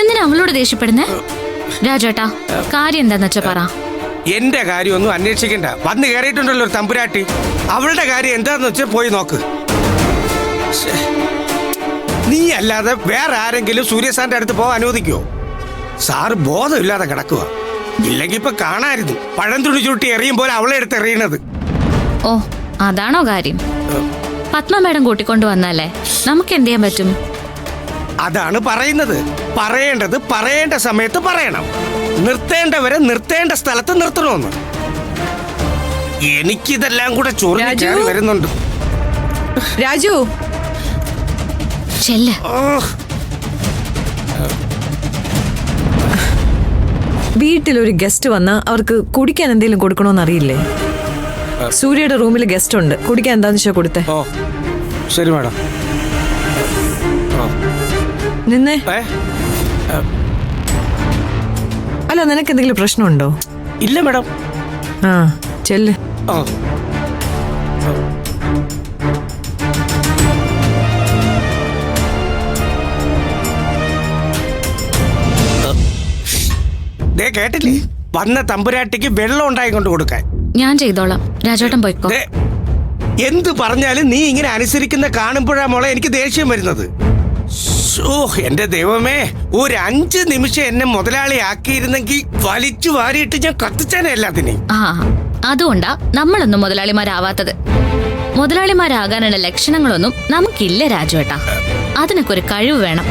എന്തിനാ അവളോട് ദേഷ്യപ്പെടുന്നേ? രാജേട്ടാ, കാര്യം എന്താന്ന് വെച്ചാ പറ. എന്റെ കാര്യമൊന്നും അന്വേഷിക്കണ്ട. വന്ന് കയറിയിട്ടുണ്ടല്ലോ ഒരു തമ്പുരാട്ടി. അവളുടെ കാര്യം എന്താന്ന് വെച്ചാൽ പോയി നോക്ക്. നീ അല്ലാതെ വേറെ ആരെങ്കിലും സൂര്യസാറിന്റെ അടുത്ത് പോകാൻ അനുവദിക്കുവോ? സാറ് ബോധമില്ലാതെ കിടക്കുക. ഇല്ലെങ്കിൽ ഇപ്പൊ കാണായിരുന്നു പഴം തുണി ചുട്ടി എറിയും പോലെ അവളെ എടുത്ത് എറിയണത്. ഓ, അതാണോ കാര്യം? പത്മ മേഡം കൂട്ടിക്കൊണ്ടു വന്നല്ലേ, നമുക്ക് എന്ത് ചെയ്യാൻ പറ്റും? അതാണ് പറയുന്നത്. പറയേണ്ടത് പറയേണ്ട സമയത്ത് പറയണം. നിർത്തേണ്ടവരെ നിർത്തേണ്ട സ്ഥലത്ത് നിർത്തണമെന്ന്. എനിക്കിതെല്ലാം കൂടെ ചൊറിഞ്ഞ് കയറി വരുന്നുണ്ട്. രാജു, ചെല്ല. വീട്ടിലൊരു ഗസ്റ്റ് വന്നാ അവർക്ക് കുടിക്കാൻ എന്തെങ്കിലും കൊടുക്കണോന്ന് അറിയില്ലേ? സൂര്യയുടെ റൂമിൽ ഗസ്റ്റ് ഉണ്ട്, കുടിക്കാൻ എന്താന്ന് വെച്ചാ കൊടുത്തേ. ഓ ശരി മാഡം. നിന്നേ. അല്ല, നിനക്ക് എന്തെങ്കിലും പ്രശ്നമുണ്ടോ? ഇല്ല മാഡം. ആ, ചെല്ല്. കേട്ടില്ലേ, വന്ന തമ്പുരാട്ടിക്ക് വെള്ളം ഉണ്ടായി കൊണ്ട് കൊടുക്കാൻ. ഞാൻ ചെയ്തോളാം, രാജേട്ടൻ പോയിക്കോ. എന്ത് പറഞ്ഞാലും നീ ഇങ്ങനെ അനുസരിക്കുന്ന കാണുമ്പോഴാ മോളെ എനിക്ക് ദേഷ്യം വരുന്നത്. എന്റെ ദൈവമേ, ഒരു 5 നിമിഷം എന്നെ മുതലാളി ആക്കിയിരുന്നെങ്കിൽ വലിച്ചു വാരിയിട്ട് ഞാൻ കത്തിച്ചാനേ എല്ലാത്തിനെയും. ആ, അതുകൊണ്ടാ നമ്മളൊന്നും മുതലാളിമാരാവാത്തത്. മുതലാളിമാരാകാനുള്ള ലക്ഷണങ്ങളൊന്നും നമുക്കില്ല രാജുവേട്ടാ. അതിനൊക്കെ ഒരു കഴിവ് വേണം.